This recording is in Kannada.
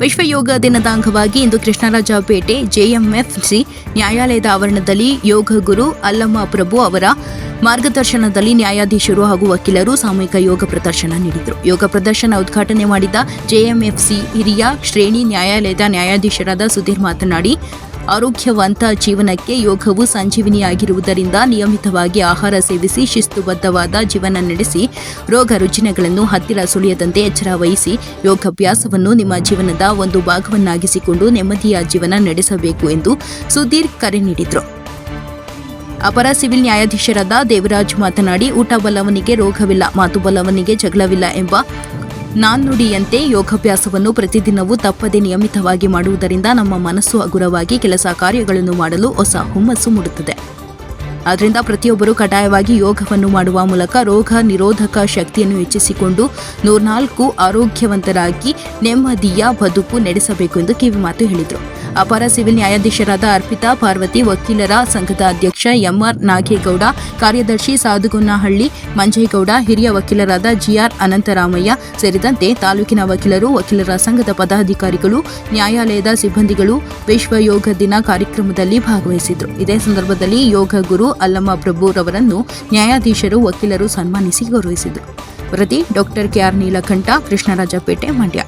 ವಿಶ್ವ ಯೋಗ ದಿನದ ಅಂಗವಾಗಿ ಇಂದು ಕೃಷ್ಣರಾಜಪೇಟೆ ಜೆಎಂಎಫ್ಸಿ ನ್ಯಾಯಾಲಯದ ಆವರಣದಲ್ಲಿ ಯೋಗ ಗುರು ಅಲ್ಲಮ್ಮ ಪ್ರಭು ಅವರ ಮಾರ್ಗದರ್ಶನದಲ್ಲಿ ನ್ಯಾಯಾಧೀಶರು ಹಾಗೂ ವಕೀಲರು ಸಾಮೂಹಿಕ ಯೋಗ ಪ್ರದರ್ಶನ ನೀಡಿದರು. ಯೋಗ ಪ್ರದರ್ಶನ ಉದ್ಘಾಟನೆ ಮಾಡಿದ ಜೆಎಂಎಫ್ಸಿ ಹಿರಿಯ ಶ್ರೇಣಿ ನ್ಯಾಯಾಲಯದ ನ್ಯಾಯಾಧೀಶರಾದ ಸುಧೀರ್ ಮಾತನಾಡಿ, ಆರೋಗ್ಯವಂತ ಜೀವನಕ್ಕೆ ಯೋಗವು ಸಂಜೀವಿನಿಯಾಗಿರುವುದರಿಂದ ನಿಯಮಿತವಾಗಿ ಆಹಾರ ಸೇವಿಸಿ ಶಿಸ್ತುಬದ್ಧವಾದ ಜೀವನ ನಡೆಸಿ ರೋಗ ರುಜಿನಗಳನ್ನು ಹತ್ತಿರ ಸುಳಿಯದಂತೆ ಎಚ್ಚರ ವಹಿಸಿ ಯೋಗಾಭ್ಯಾಸವನ್ನು ನಿಮ್ಮ ಜೀವನದ ಒಂದು ಭಾಗವನ್ನಾಗಿಸಿಕೊಂಡು ನೆಮ್ಮದಿಯ ಜೀವನ ನಡೆಸಬೇಕು ಎಂದು ಸುಧೀರ್ ಕರೆ ನೀಡಿದರು. ಅಪರ ಸಿವಿಲ್ ನ್ಯಾಯಾಧೀಶರಾದ ದೇವರಾಜ್ ಮಾತನಾಡಿ, ಊಟ ಬಲ್ಲವನಿಗೆ ರೋಗವಿಲ್ಲ, ಮಾತು ಬಲ್ಲವನಿಗೆ ಜಗಳವಿಲ್ಲ ಎಂಬ ನಾಣ್ಣುಡಿಯಂತೆ ಯೋಗಾಭ್ಯಾಸವನ್ನು ಪ್ರತಿದಿನವೂ ತಪ್ಪದೆ ನಿಯಮಿತವಾಗಿ ಮಾಡುವುದರಿಂದ ನಮ್ಮ ಮನಸ್ಸು ಹಗುರವಾಗಿ ಕೆಲಸ ಕಾರ್ಯಗಳನ್ನು ಮಾಡಲು ಹೊಸ ಹುಮ್ಮಸ್ಸು ಮೂಡುತ್ತದೆ. ಆದ್ದರಿಂದ ಪ್ರತಿಯೊಬ್ಬರೂ ಕಡ್ಡಾಯವಾಗಿ ಯೋಗವನ್ನು ಮಾಡುವ ಮೂಲಕ ರೋಗ ನಿರೋಧಕ ಶಕ್ತಿಯನ್ನು ಹೆಚ್ಚಿಸಿಕೊಂಡು 104 ಆರೋಗ್ಯವಂತರಾಗಿ ನೆಮ್ಮದಿಯ ಬದುಕು ನಡೆಸಬೇಕು ಎಂದು ಕಿವಿಮಾತು ಹೇಳಿದರು. ಅಪರ ಸಿವಿಲ್ ನ್ಯಾಯಾಧೀಶರಾದ ಅರ್ಪಿತಾ ಪಾರ್ವತಿ, ವಕೀಲರ ಸಂಘದ ಅಧ್ಯಕ್ಷ ಎಂಆರ್ ನಾಗೇಗೌಡ, ಕಾರ್ಯದರ್ಶಿ ಸಾದುಗೊನ್ನಹಳ್ಳಿ ಮಂಜೇಗೌಡ, ಹಿರಿಯ ವಕೀಲರಾದ ಜಿಆರ್ ಅನಂತರಾಮಯ್ಯ ಸೇರಿದಂತೆ ತಾಲೂಕಿನ ವಕೀಲರು, ವಕೀಲರ ಸಂಘದ ಪದಾಧಿಕಾರಿಗಳು, ನ್ಯಾಯಾಲಯದ ಸಿಬ್ಬಂದಿಗಳು ವಿಶ್ವ ಯೋಗ ದಿನ ಕಾರ್ಯಕ್ರಮದಲ್ಲಿ ಭಾಗವಹಿಸಿದರು. ಇದೇ ಸಂದರ್ಭದಲ್ಲಿ ಯೋಗ ಗುರು ಅಲ್ಲಮ್ಮ ಪ್ರಭುರವರನ್ನು ನ್ಯಾಯಾಧೀಶರು, ವಕೀಲರು ಸನ್ಮಾನಿಸಿ ಗೌರವಿಸಿದರು. ವರದಿ ಡಾಕ್ಟರ್ ಕೆಆರ್ ನೀಲಕಂಠ, ಕೃಷ್ಣರಾಜಪೇಟೆ, ಮಂಡ್ಯ.